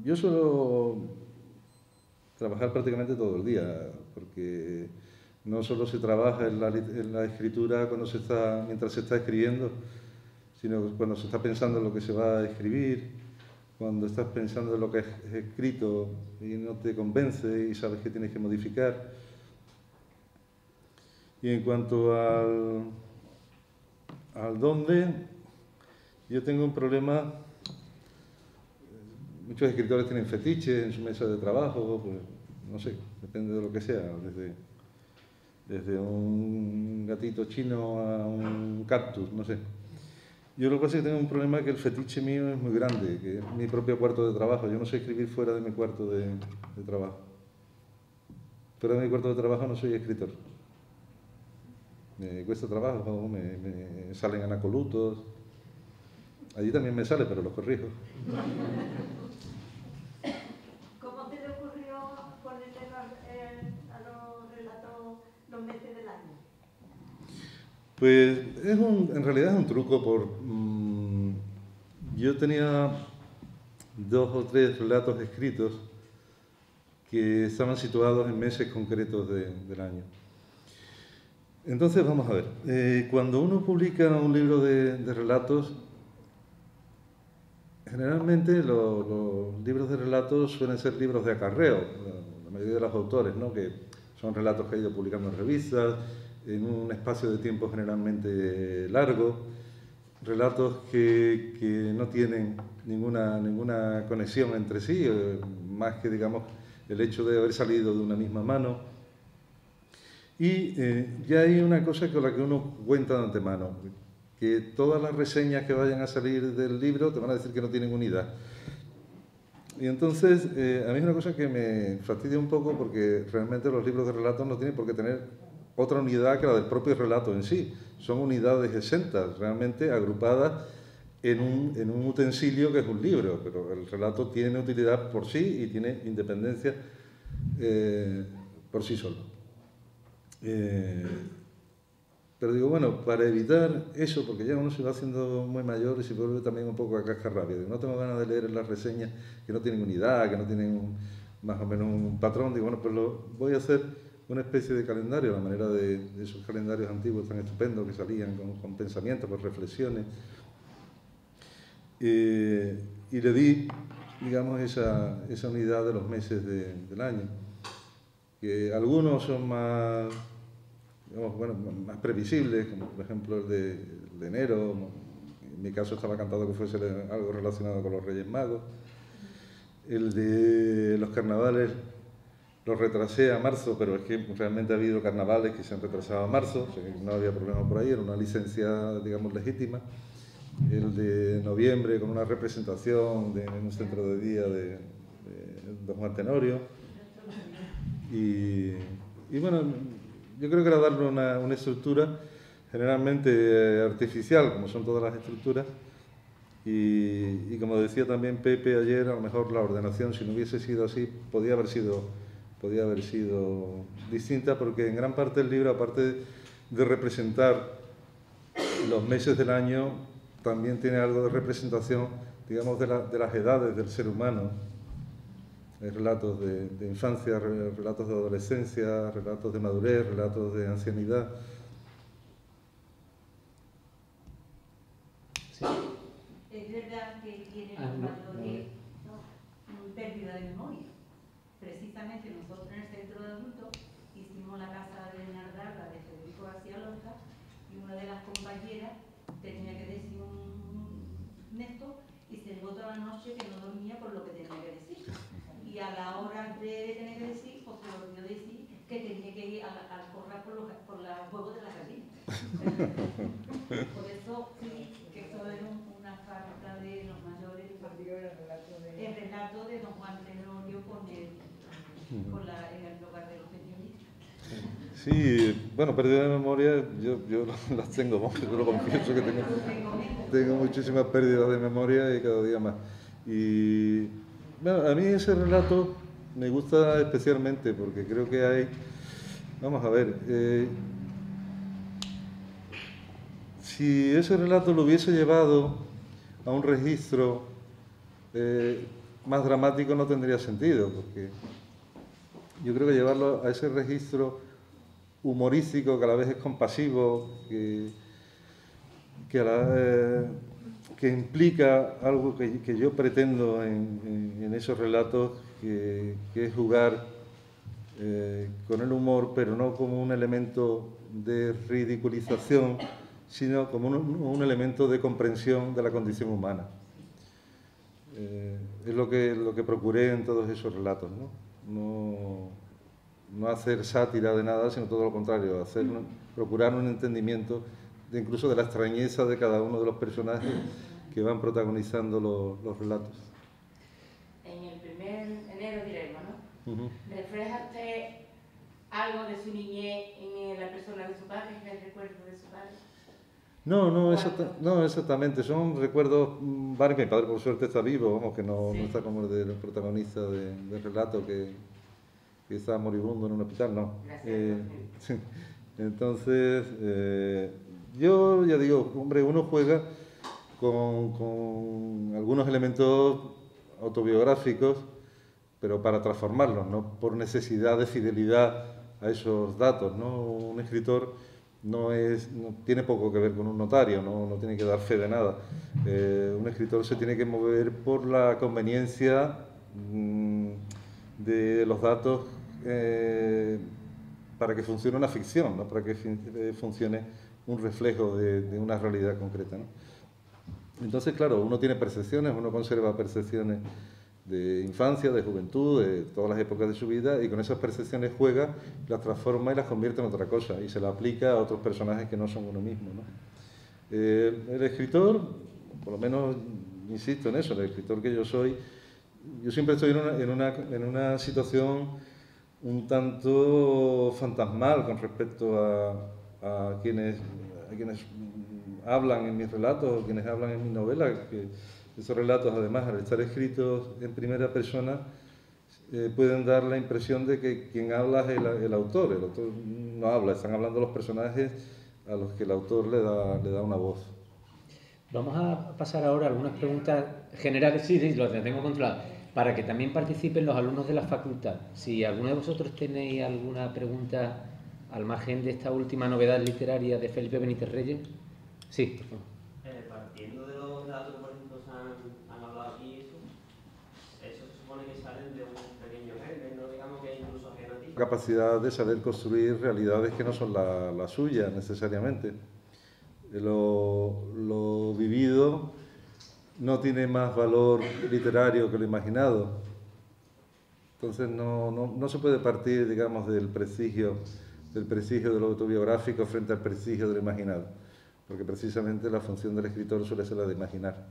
Yo suelo trabajar prácticamente todo el día, porque no solo se trabaja en la escritura mientras se está escribiendo, sino cuando se está pensando en lo que se va a escribir, cuando estás pensando en lo que es escrito y no te convence y sabes que tienes que modificar. Y en cuanto al dónde, yo tengo un problema. Muchos escritores tienen fetiches en su mesa de trabajo, pues, no sé, depende de lo que sea, desde un gatito chino a un cactus, no sé. Yo lo que pasa es que tengo un problema, que el fetiche mío es muy grande, que es mi propio cuarto de trabajo. Yo no sé escribir fuera de mi cuarto de trabajo. Fuera de mi cuarto de trabajo no soy escritor. Me cuesta trabajo, me salen anacolutos. Allí también me sale, pero los corrijo.
¿Cómo te le ocurrió ponerle a los relatos los meses del año?
Pues en realidad es un truco. Yo tenía 2 o 3 relatos escritos que estaban situados en meses concretos del año. Entonces, vamos a ver, cuando uno publica un libro de relatos, generalmente los libros de relatos suelen ser libros de acarreo, la mayoría de los autores, ¿no?, que son relatos que ha ido publicando en revistas, en un espacio de tiempo generalmente largo, relatos que no tienen ninguna conexión entre sí, más que, digamos, el hecho de haber salido de una misma mano. Y ya hay una cosa con la que uno cuenta de antemano, que todas las reseñas que vayan a salir del libro te van a decir que no tienen unidad. Y entonces, a mí es una cosa que me fastidia un poco, porque realmente los libros de relatos no tienen por qué tener otra unidad que la del propio relato en sí. Son unidades exentas, realmente agrupadas en un utensilio que es un libro, pero el relato tiene utilidad por sí y tiene independencia por sí solo. Pero digo, bueno, para evitar eso, porque ya uno se va haciendo muy mayor y se vuelve también un poco a cascarrabia. No tengo ganas de leer en las reseñas que no tienen unidad, que no tienen más o menos un patrón. Digo, bueno, pues voy a hacer una especie de calendario, a la manera de esos calendarios antiguos tan estupendos que salían con pensamientos, con reflexiones. Y le di, digamos, esa unidad de los meses del año. Que algunos son más, digamos, bueno, más previsibles, como por ejemplo el de enero. En mi caso estaba cantado que fuese algo relacionado con los Reyes Magos. El de los carnavales lo retrasé a marzo, pero es que realmente ha habido carnavales que se han retrasado a marzo, o sea que no había problema por ahí, era una licencia, digamos, legítima. El de noviembre con una representación en un centro de día de Don Juan Tenorio. Y Y bueno, yo creo que era darle una estructura generalmente artificial, como son todas las estructuras, y como decía también Pepe ayer, a lo mejor la ordenación, si no hubiese sido así, podía haber sido distinta, porque en gran parte el libro, aparte de representar los meses del año, también tiene algo de representación, digamos, de las edades del ser humano. Hay relatos de infancia, relatos de adolescencia, relatos de madurez, relatos de ancianidad.
Sí.
Es verdad que tiene
no,
pérdida de memoria. Precisamente nosotros en el centro de adultos hicimos la casa de Nardarra de Federico García Lorca y una de las compañeras tenía que decir un esto y se llegó toda la noche que no dormía por lo que tenía que decir. Y a la hora de tener que decir, pues se olvidó decir que tenía que ir a correr por los huevos de la gallina. Por eso, sí, que eso era una falta de los mayores. El relato de don Juan Tenorio con el lugar de los pensionistas.
Sí, bueno, pérdida de memoria, yo las tengo, vamos, yo lo confieso que tengo muchísimas pérdidas de memoria y cada día más. Y bueno, a mí ese relato me gusta especialmente porque creo que hay, vamos a ver, si ese relato lo hubiese llevado a un registro más dramático no tendría sentido, porque yo creo que llevarlo a ese registro humorístico, que a la vez es compasivo, que implica algo que yo pretendo en esos relatos, que es jugar con el humor, pero no como un elemento de ridiculización, sino como un elemento de comprensión de la condición humana. Es lo que procuré en todos esos relatos, ¿no? No hacer sátira de nada, sino todo lo contrario, procurar un entendimiento incluso de la extrañeza de cada uno de los personajes que van protagonizando los relatos.
En el primer enero diremos, ¿no? ¿Refleja usted algo de su niñez en la persona de su padre, en el recuerdo de su padre?
No, exactamente. Son recuerdos varios. Mi padre, por suerte, está vivo, vamos, que no está como el del protagonista del relato, que está moribundo en un hospital, no. Entonces, yo ya digo, hombre, uno juega con algunos elementos autobiográficos, pero para transformarlos, no por necesidad de fidelidad a esos datos, ¿no? Un escritor no tiene poco que ver con un notario, no tiene que dar fe de nada. Un escritor se tiene que mover por la conveniencia de los datos para que funcione una ficción, ¿no? Para que funcione un reflejo de una realidad concreta, ¿no? Entonces, claro, uno tiene percepciones, uno conserva percepciones de infancia, de juventud, de todas las épocas de su vida, y con esas percepciones juega, las transforma y las convierte en otra cosa, y se la aplica a otros personajes que no son uno mismo, ¿no? El escritor, por lo menos insisto en eso, el escritor que yo soy, yo siempre estoy en una situación un tanto fantasmal con respecto a quienes hablan en mis relatos, quienes hablan en mis novelas, que esos relatos, además, al estar escritos en primera persona, pueden dar la impresión de que quien habla es el autor. El autor no habla, están hablando los personajes a los que el autor le da una voz.
Vamos a pasar ahora a algunas preguntas generales, sí, lo tengo controlado, para que también participen los alumnos de la facultad. Si alguno de vosotros tenéis alguna pregunta al margen de esta última novedad literaria de Felipe Benítez Reyes. Sí, por favor.
Partiendo de los datos que, por ejemplo, se han hablado aquí, eso se supone que salen de un pequeño germen, no digamos que es incluso ajeno a ti.
Capacidad de saber construir realidades que no son la suya necesariamente. Lo vivido no tiene más valor literario que lo imaginado. Entonces no se puede partir, digamos, del prestigio de lo autobiográfico frente al prestigio de lo imaginado, porque precisamente la función del escritor suele ser la de imaginar.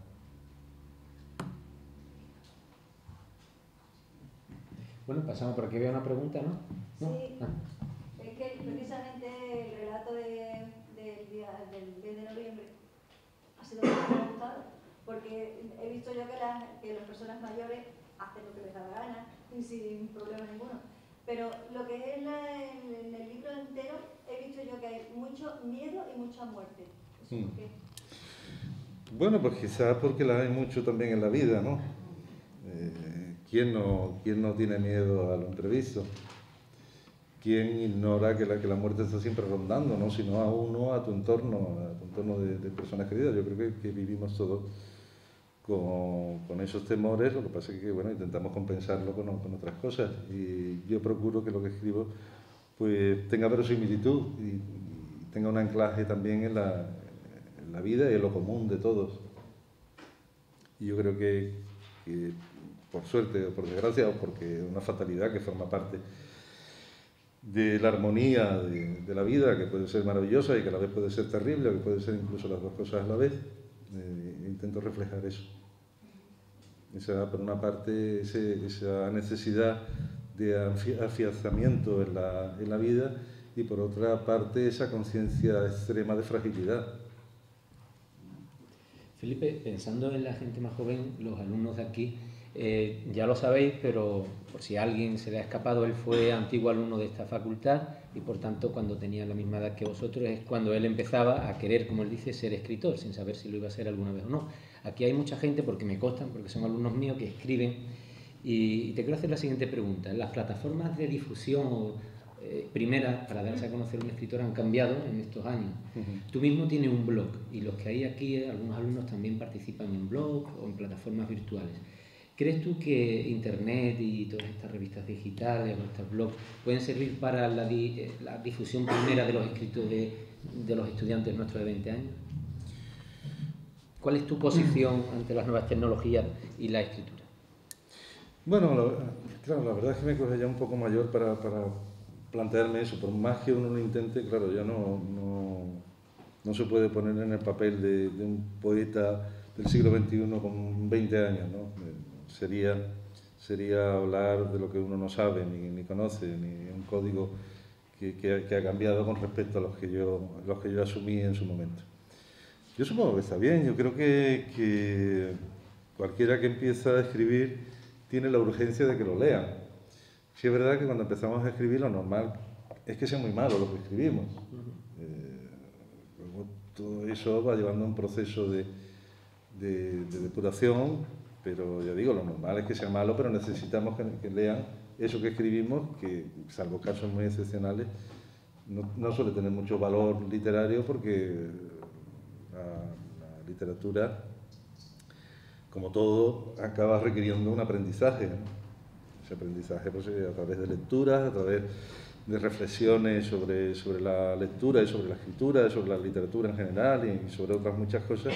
Bueno, pasamos por aquí, veo una pregunta, ¿no? ¿No?
Sí.
que precisamente el relato del 10 de noviembre ha sido muy preguntado, porque he visto yo que las personas mayores hacen lo que les da la gana y sin problema ninguno. Pero lo que es en el libro entero, he visto yo que hay mucho miedo y mucha muerte. ¿Eso por qué?
Bueno, pues quizás porque la hay mucho también en la vida, ¿no? ¿Quién no tiene miedo a lo imprevisto? ¿Quién ignora que la muerte está siempre rondando, ¿no? Sino a uno, a tu entorno de personas queridas. Yo creo que vivimos todos con esos temores. Lo que pasa es que, bueno, intentamos compensarlo con otras cosas. Y yo procuro que lo que escribo pues tenga verosimilitud y tenga un anclaje también en la vida y en lo común de todos. Y yo creo que por suerte o por desgracia o porque es una fatalidad que forma parte de la armonía de la vida, que puede ser maravillosa y que a la vez puede ser terrible, o que puede ser incluso las dos cosas a la vez, intento reflejar eso. Por una parte, esa necesidad de afianzamiento en la vida, y por otra parte, esa conciencia extrema de fragilidad.
Felipe, pensando en la gente más joven, los alumnos de aquí, ya lo sabéis, pero por si a alguien se le ha escapado, él fue antiguo alumno de esta facultad y por tanto cuando tenía la misma edad que vosotros es cuando él empezaba a querer, como él dice, ser escritor, sin saber si lo iba a ser alguna vez o no. Aquí hay mucha gente, porque me constan, porque son alumnos míos, que escriben, y te quiero hacer la siguiente pregunta. Las plataformas de difusión primeras para darse a conocer un escritor han cambiado en estos años. Tú mismo tienes un blog y los que hay aquí, algunos alumnos también participan en blogs o en plataformas virtuales. ¿Crees tú que Internet y todas estas revistas digitales o estos blogs pueden servir para la difusión primera de los escritos de los estudiantes nuestros de 20 años? ¿Cuál es tu posición ante las nuevas tecnologías y la escritura?
Bueno, claro, la verdad es que me coge ya un poco mayor para plantearme eso. Por más que uno lo intente, claro, ya no se puede poner en el papel de un poeta del siglo XXI con 20 años, ¿no? Sería hablar de lo que uno no sabe, ni conoce, ni un código que ha cambiado con respecto a los que yo asumí en su momento. Yo supongo que está bien. Yo creo que cualquiera que empieza a escribir tiene la urgencia de que lo lean. Sí es verdad que cuando empezamos a escribir lo normal es que sea muy malo lo que escribimos. Luego todo eso va llevando a un proceso de depuración, pero ya digo, lo normal es que sea malo, pero necesitamos que lean eso que escribimos, que salvo casos muy excepcionales no suele tener mucho valor literario, porque la literatura, como todo, acaba requiriendo un aprendizaje, ¿no? Ese aprendizaje pues, a través de lecturas, a través de reflexiones sobre la lectura y sobre la escritura, sobre la literatura en general y sobre otras muchas cosas.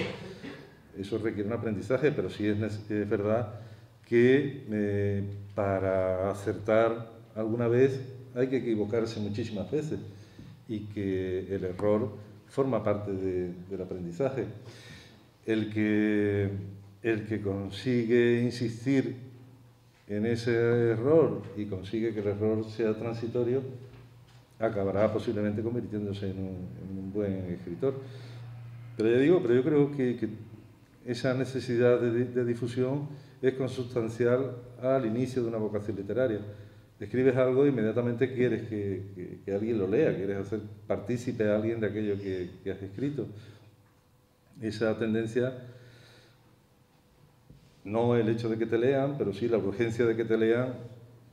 Eso requiere un aprendizaje, pero sí es verdad que para acertar alguna vez hay que equivocarse muchísimas veces y que el error forma parte del aprendizaje. El que consigue insistir en ese error y consigue que el error sea transitorio, acabará posiblemente convirtiéndose en un buen escritor. Pero ya digo, yo creo que esa necesidad de difusión es consustancial al inicio de una vocación literaria. Escribes algo e inmediatamente quieres que alguien lo lea, quieres hacer partícipe a alguien de aquello que has escrito. Esa tendencia, no el hecho de que te lean, pero sí la urgencia de que te lean,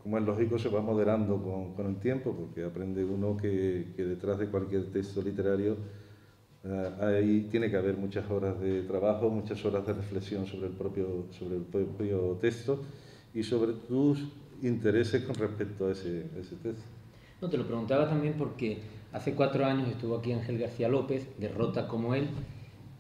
como es lógico, se va moderando con el tiempo, porque aprende uno que detrás de cualquier texto literario ahí tiene que haber muchas horas de trabajo, muchas horas de reflexión sobre el propio texto y sobre tus intereses con respecto a ese texto.
No, te lo preguntaba también porque hace 4 años estuvo aquí Ángel García López, de Rota como él,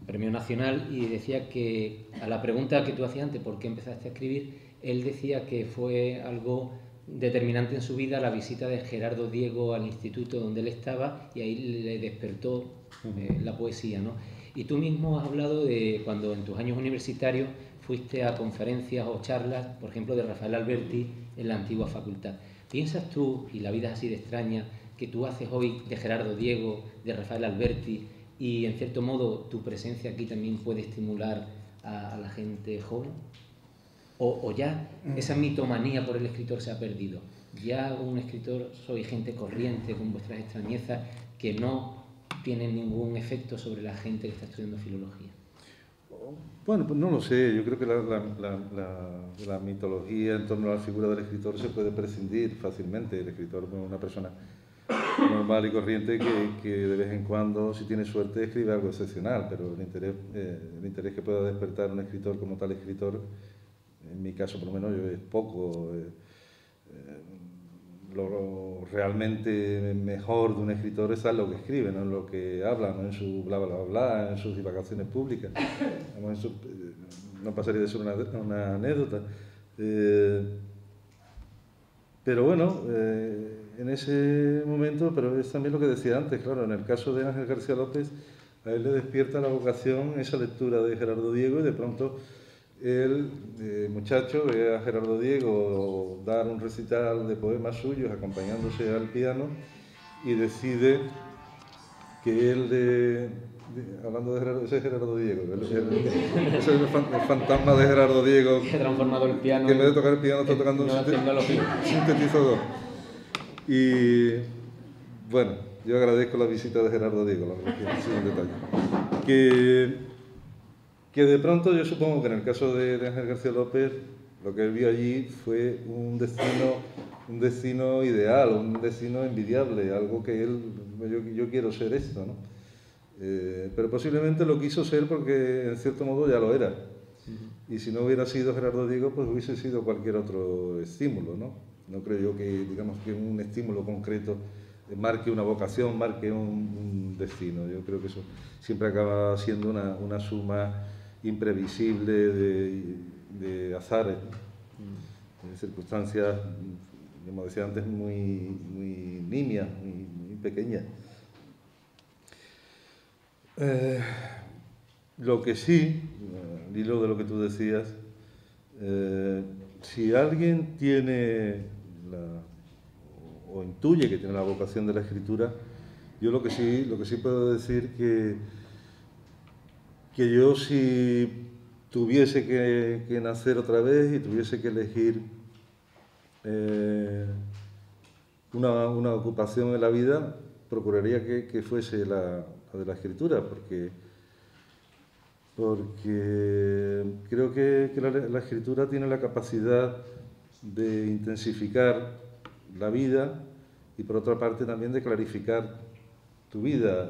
Premio Nacional, y decía que a la pregunta que tú hacías antes, ¿por qué empezaste a escribir?, él decía que fue algo determinante en su vida la visita de Gerardo Diego al instituto donde él estaba, y ahí le despertó la poesía, ¿no? Y tú mismo has hablado de cuando en tus años universitarios fuiste a conferencias o charlas, por ejemplo, de Rafael Alberti en la antigua facultad. ¿Piensas tú, y la vida es así de extraña, que tú haces hoy de Gerardo Diego, de Rafael Alberti, y en cierto modo tu presencia aquí también puede estimular a la gente joven? ¿O ya esa mitomanía por el escritor se ha perdido? Ya un escritor soy gente corriente con vuestras extrañezas que no tienen ningún efecto sobre la gente que está estudiando filología.
Bueno, pues no lo sé. Yo creo que la mitología en torno a la figura del escritor se puede prescindir fácilmente. El escritor es una persona normal y corriente que de vez en cuando, si tiene suerte, escribe algo excepcional, pero el interés que pueda despertar un escritor como tal escritor, en mi caso por lo menos, es poco. Lo realmente mejor de un escritor es lo que escribe, no en lo que habla, no en su bla bla bla, en sus divagaciones públicas. Eso no pasaría de ser una anécdota. Pero bueno, en ese momento, pero es también lo que decía antes, claro, en el caso de Ángel García López, a él le despierta la vocación esa lectura de Gerardo Diego y de pronto él, muchacho, ve a Gerardo Diego dar un recital de poemas suyos acompañándose al piano y decide que él, hablando de Gerardo, ese es Gerardo Diego, ese es el fantasma de Gerardo Diego,
que ha transformado el piano,
que en vez de tocar el piano está tocando un sintetizador. Y bueno, yo agradezco la visita de Gerardo Diego, la verdad que es un detalle. Que de pronto yo supongo que en el caso de Ángel García López lo que él vio allí fue un destino ideal, un destino envidiable, algo que él, yo quiero ser esto, ¿no? Pero posiblemente lo quiso ser porque en cierto modo ya lo era. Y si no hubiera sido Gerardo Diego, pues hubiese sido cualquier otro estímulo, ¿no? No creo yo que, digamos, que un estímulo concreto marque una vocación, marque un destino. Yo creo que eso siempre acaba siendo una suma imprevisible de azares, de circunstancias, como decía antes, muy nimias, muy pequeñas. Lo que sí, al hilo de lo que tú decías, si alguien tiene o intuye que tiene la vocación de la escritura, yo lo que sí puedo decir que yo, si tuviese que nacer otra vez y tuviese que elegir una ocupación en la vida, procuraría que fuese la de la escritura, porque creo que la escritura tiene la capacidad de intensificar la vida y, por otra parte, también de clarificar tu vida.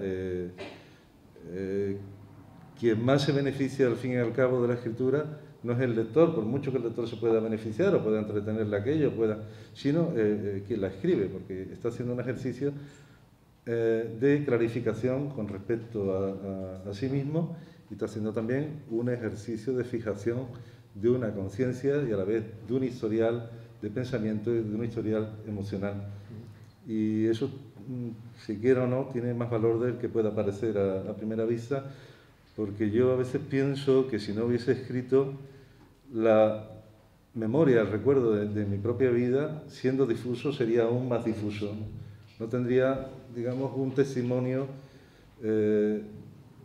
Quien más se beneficia al fin y al cabo de la escritura no es el lector, por mucho que el lector se pueda beneficiar o pueda entretenerle aquello, sino quien la escribe, porque está haciendo un ejercicio de clarificación con respecto a sí mismo y está haciendo también un ejercicio de fijación de una conciencia y a la vez de un historial de pensamiento y de un historial emocional. Y eso, si quiero o no, tiene más valor del que pueda parecer a primera vista, porque yo a veces pienso que si no hubiese escrito, la memoria, el recuerdo de mi propia vida, siendo difuso, sería aún más difuso. No tendría, digamos, un testimonio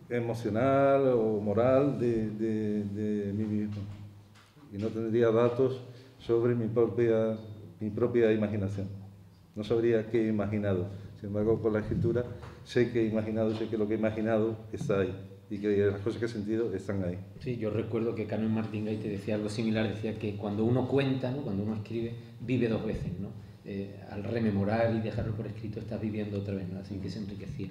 emocional o moral de mí mismo. Y no tendría datos sobre mi propia imaginación. No sabría qué he imaginado. Sin embargo, con la escritura sé que he imaginado, sé que lo que he imaginado está ahí y que las cosas que he sentido están ahí.
Sí, yo recuerdo que Carmen Martín Gay te decía algo similar, decía que cuando uno cuenta, ¿no? Cuando uno escribe, vive dos veces, ¿no? Al rememorar y dejarlo por escrito estás viviendo otra vez, ¿no? Así que se enriquecía.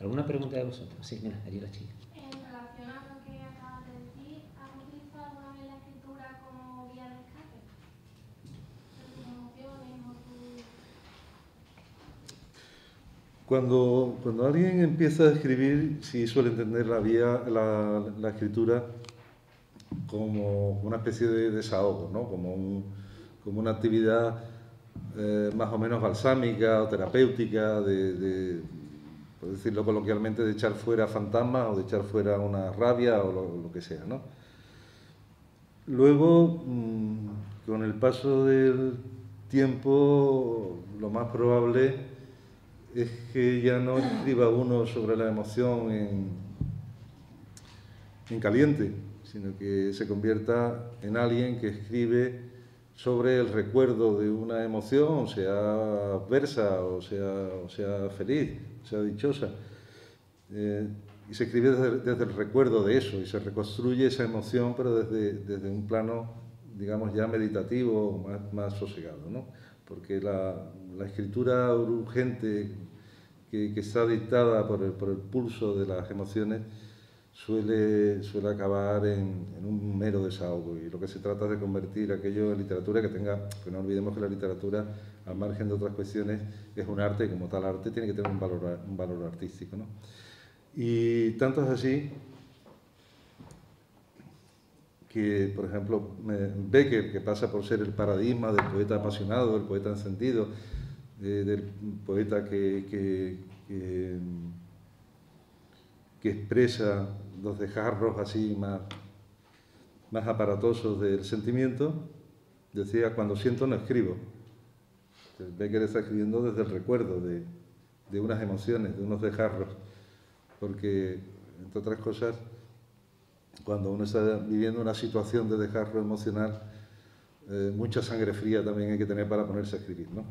¿Alguna pregunta de vosotros? Sí, mira, allí la chica.
En relación a lo que acabas de decir, ¿has utilizado alguna vez la escritura como vía de escape? ¿Tus emociones o tu...?
Cuando alguien empieza a escribir, sí suele entender la escritura como una especie de desahogo, ¿no? Como una actividad más o menos balsámica o terapéutica, por decirlo coloquialmente, de echar fuera fantasmas o de echar fuera una rabia o lo que sea, ¿no? Luego, con el paso del tiempo, lo más probable es que ya no escriba uno sobre la emoción en caliente, sino que se convierta en alguien que escribe sobre el recuerdo de una emoción, sea adversa o sea feliz, sea dichosa. Y se escribe desde el recuerdo de eso y se reconstruye esa emoción, pero desde un plano, digamos, ya meditativo, más sosegado, ¿no? Porque la escritura urgente que está dictada por el pulso de las emociones suele acabar en un mero desahogo, y lo que se trata es de convertir aquello en literatura que no olvidemos que la literatura, al margen de otras cuestiones, es un arte, y como tal arte tiene que tener un valor artístico, ¿no? Y tanto es así que, por ejemplo, Becker, que pasa por ser el paradigma del poeta apasionado, del poeta encendido, del poeta que expresa los desgarros así más aparatosos del sentimiento, decía: cuando siento no escribo. Entonces, Becker está escribiendo desde el recuerdo de unas emociones, de unos desgarros, porque, entre otras cosas, cuando uno está viviendo una situación de desgarro emocional, mucha sangre fría también hay que tener para ponerse a escribir, ¿no?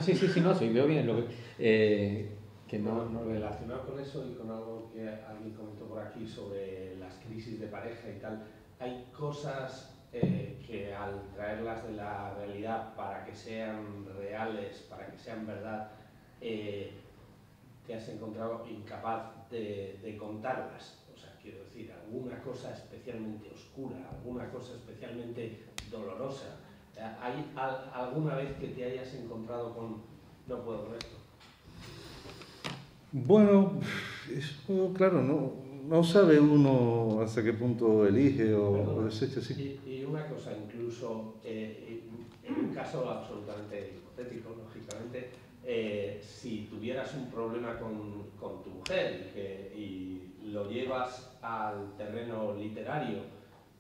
Sí, no, sí, veo bien lo que no...
Relacionado con eso y con algo que alguien comentó por aquí sobre las crisis de pareja y tal, hay cosas que al traerlas de la realidad para que sean reales, para que sean verdad, te has encontrado incapaz de contarlas. O sea, quiero decir, alguna cosa especialmente oscura, alguna cosa especialmente dolorosa. ¿Hay alguna vez que te hayas encontrado con no puedo con esto?
Bueno, eso, claro, no sabe uno hasta qué punto elige o desecha, sí.
Y una cosa, incluso en un caso absolutamente hipotético, lógicamente, si tuvieras un problema con tu mujer y lo llevas al terreno literario,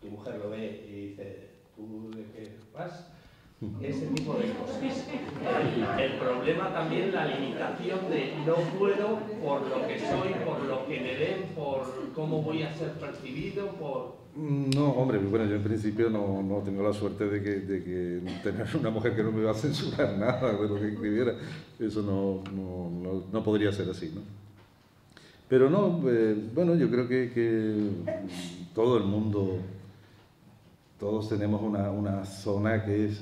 tu mujer lo ve y dice: ¿tú de qué vas? Ese tipo de cosas. El problema también, la limitación de no puedo por lo que soy, por lo que me den, por cómo voy a ser percibido, por...
No, hombre, bueno, yo en principio no tengo la suerte de que tener una mujer que no me va a censurar nada de lo que escribiera. Eso no podría ser así, ¿no? Pero no, bueno, yo creo que todo el mundo... Todos tenemos una zona que es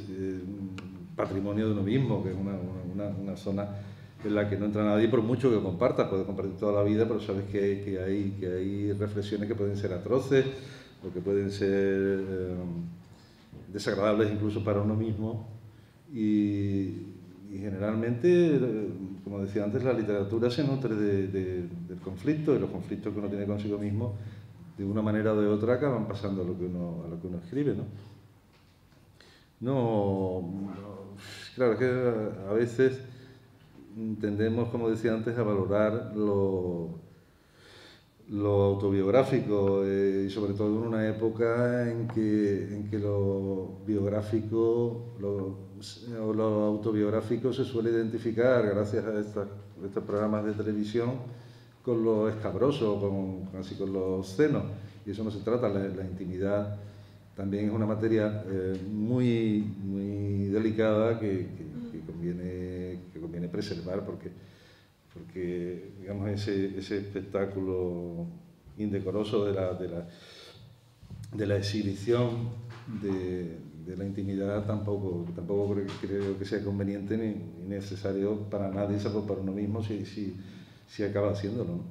patrimonio de uno mismo, que es una zona en la que no entra nadie por mucho que compartas. Puedes compartir toda la vida, pero sabes que hay reflexiones que pueden ser atroces o que pueden ser desagradables incluso para uno mismo. Y generalmente, como decía antes, la literatura se nutre del conflicto, y los conflictos que uno tiene consigo mismo, de una manera o de otra, acaban pasando a lo que uno escribe, ¿no? Claro, es que a veces tendemos, como decía antes, a valorar lo autobiográfico, y sobre todo en una época en que lo biográfico o lo autobiográfico se suele identificar, gracias a estos programas de televisión, con lo escabroso, así con lo obsceno, y eso no se trata. La intimidad también es una materia muy delicada que conviene preservar, porque digamos ese espectáculo indecoroso de la exhibición de la intimidad tampoco creo que sea conveniente ni necesario para nadie, salvo para uno mismo, si acaba haciéndolo, ¿no?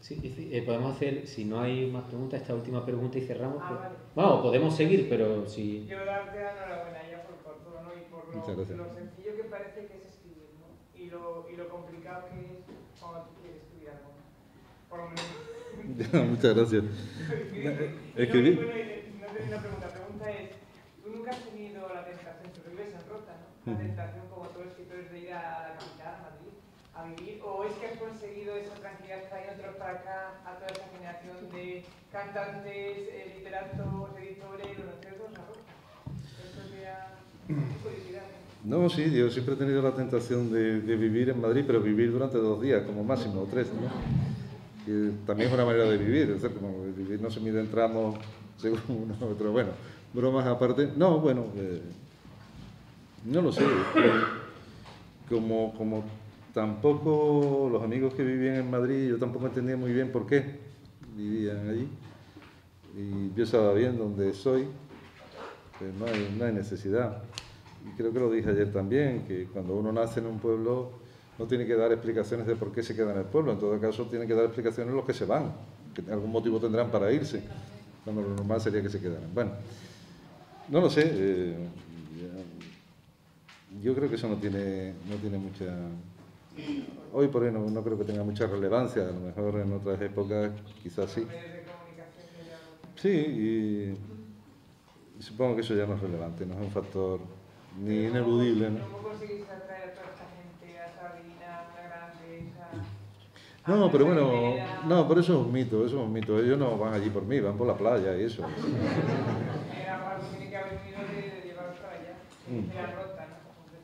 Sí, podemos hacer, si no hay más preguntas, esta última pregunta y cerramos.
Vale.
Bueno, podemos seguir, pero si...
Yo darte la enhorabuena ya por todo, ¿no? Y por lo sencillo que parece que es escribir, ¿no? Y lo complicado que es cuando tú quieres escribir algo. Por lo menos.
Muchas gracias. Escribir.
Bueno, no tengo una pregunta. La pregunta es, tú nunca has tenido la tentación, tú vives en Rota, ¿no? La tentación, como todos los escritores, de ir a la capital, a Madrid, a vivir, o es que has conseguido esa tranquilidad trayéndolos para acá a toda esa generación de cantantes, literatos, editores, conocidos a Rota?
No, sí, yo siempre he tenido la tentación de vivir en Madrid, pero vivir durante 2 días, como máximo, o 3, ¿no? Que también es una manera de vivir, o sea, como vivir no se mide en tramos según uno u otro. Bueno, bromas aparte. No, bueno, no lo sé. Como tampoco los amigos que vivían en Madrid, yo tampoco entendía muy bien por qué vivían allí. Y yo estaba bien donde soy, pues no hay necesidad. Y creo que lo dije ayer también, que cuando uno nace en un pueblo no tiene que dar explicaciones de por qué se queda en el pueblo, en todo caso tiene que dar explicaciones los que se van, que algún motivo tendrán para irse, cuando lo normal sería que se quedaran. Bueno, no lo sé, yo creo que eso no tiene mucha... Hoy por hoy no creo que tenga mucha relevancia, a lo mejor en otras épocas quizás sí. Sí, y supongo que eso ya no es relevante, no es un factor ni ineludible, ¿no?
¿Cómo conseguís atraer a toda esta gente a Sabina, a Grande,
No, pero bueno, no, pero eso es un mito, Ellos no van allí por mí, van por la playa y eso.
Algo tiene que haber venido de llevar para allá, de la rota,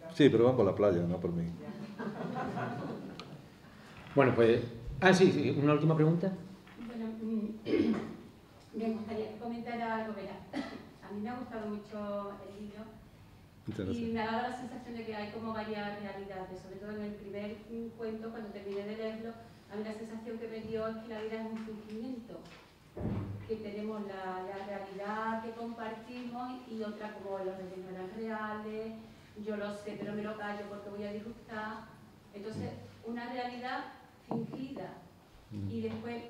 ¿no?
Sí, pero van por la playa, no por mí.
Bueno, pues... sí, una última pregunta.
Bueno, me gustaría que comentara algo, verá. A mí me ha gustado mucho el libro y me ha dado la sensación de que hay como varias realidades, sobre todo en el primer cuento, cuando terminé de leerlo, a mí la sensación que me dio es que la vida es un fingimiento, que tenemos la realidad que compartimos y otra como los rellenos eran reales, yo lo sé pero me lo callo porque voy a disgustar, entonces una realidad fingida y después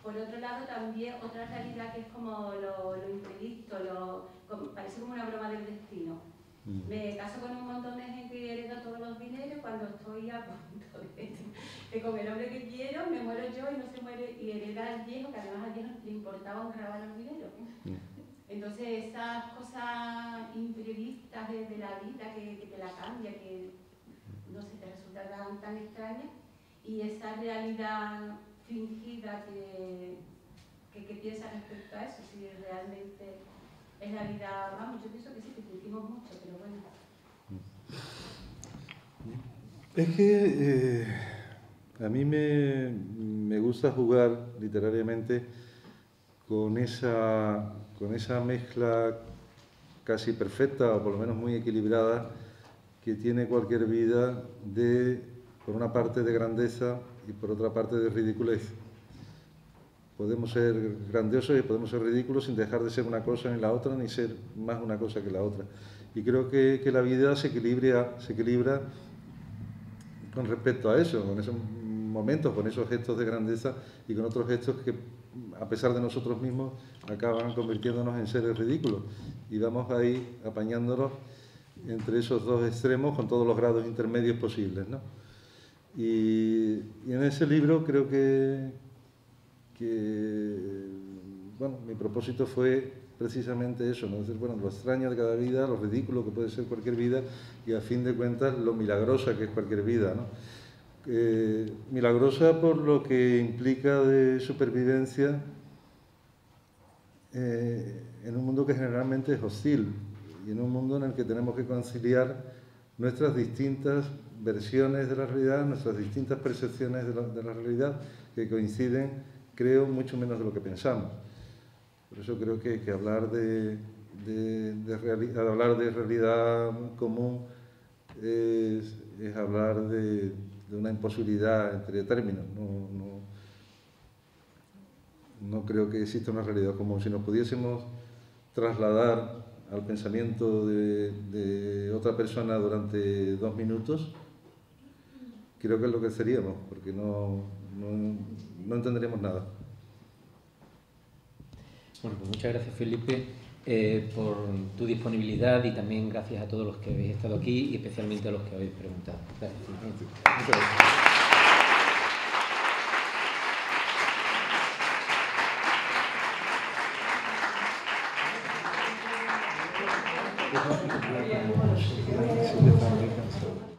por otro lado también otra realidad que es como lo imprevisto, parece como una broma del destino. Me caso con un montón de gente y heredo todos los dineros cuando estoy a punto de con el hombre que quiero, me muero yo y no se muere y hereda al viejo, que además al viejo le importaba un grabar los dineros. Entonces esas cosas imprevistas de la vida que te la cambia, que no sé, te resulta tan extraña, y esa realidad fingida que piensas respecto a eso, si realmente es la vida, vamos, yo pienso que sí, que fingimos mucho, pero bueno.
Es que a mí me gusta jugar literariamente con esa mezcla casi perfecta, o por lo menos muy equilibrada, que tiene cualquier vida por una parte de grandeza y por otra parte de ridiculez. Podemos ser grandiosos y podemos ser ridículos sin dejar de ser una cosa ni la otra, ni ser más una cosa que la otra. Y creo que la vida se equilibra con respecto a eso, con esos momentos, con esos gestos de grandeza y con otros gestos que, a pesar de nosotros mismos, acaban convirtiéndonos en seres ridículos. Y vamos ahí apañándonos entre esos dos extremos con todos los grados intermedios posibles, ¿no? Y en ese libro creo que bueno, mi propósito fue precisamente eso, ¿no? Decir, bueno, lo extraño de cada vida, lo ridículo que puede ser cualquier vida y a fin de cuentas lo milagrosa que es cualquier vida, ¿no? Milagrosa por lo que implica de supervivencia en un mundo que generalmente es hostil y en un mundo en el que tenemos que conciliar nuestras distintas versiones de la realidad, nuestras distintas percepciones de la realidad que coinciden, creo, mucho menos de lo que pensamos. Por eso creo que hablar de realidad común es hablar de una imposibilidad entre términos. No creo que exista una realidad común. Si nos pudiésemos trasladar al pensamiento de otra persona durante 2 minutos, creo que es lo que seríamos, porque no entenderíamos nada.
Bueno, pues muchas gracias, Felipe, por tu disponibilidad y también gracias a todos los que habéis estado aquí y especialmente a los que habéis preguntado. Gracias. Muchas gracias.